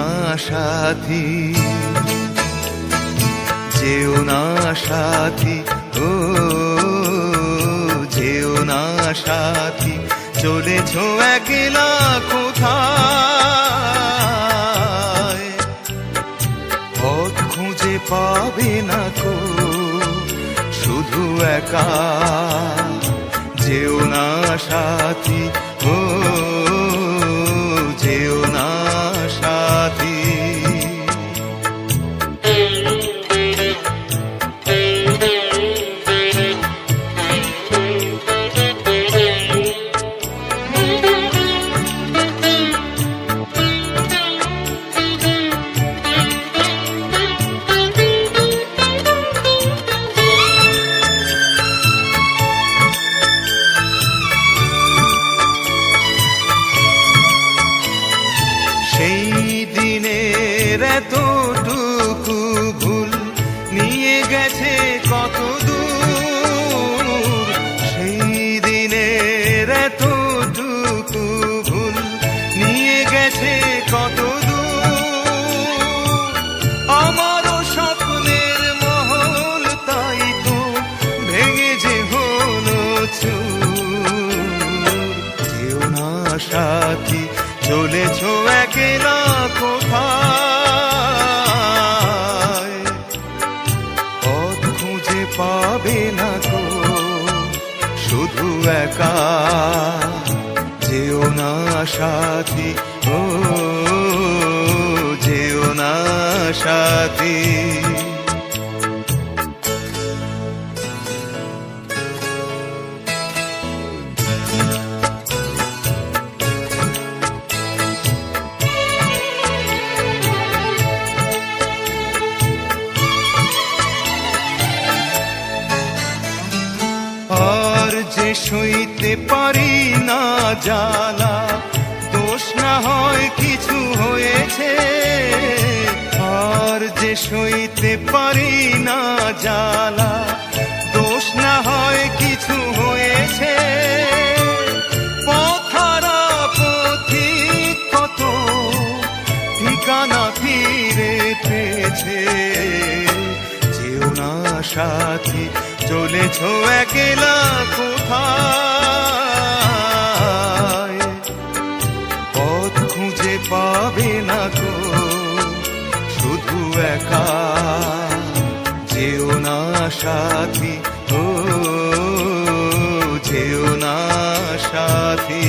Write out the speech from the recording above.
না সাথী, যেও না সাথী, ও যেও না সাথী, চলেছ একলা কোথায়? পথ খুঁজে পাবে না কো, শুধু একা। যেও না সাথী, ও যেও না সাথী। সেই দিনের এতটুকু ভুল নিয়ে গেছে কত দূর, সেই দিনের এতটুকু ভুল নিয়ে গেছে কত দূর। আমারও স্বপ্নের মহল তাই তো ভেঙে যে হলো চুর। যেও না সাথী, চলেছ একলা কোথায়? পথ খুঁজে পাবে না গো, শুধু একা। যেও না সাথী, ও যেও না সাথী। আর যে সইতে পারি না জ্বালা, দোষ না হয় কিছু হয়েছে। আর যে সইতে পারি না জ্বালা, দোষ না হয় কিছু হয়েছে। পথহারা পথিক কত ঠিকানা ফিরে পেয়েছে। যেও না সাথী, চলেছ একলা কোথায়? পথ খুঁজে পাবে না গো, শুধু একা। যেও না সাথী, ও যেও না সাথী।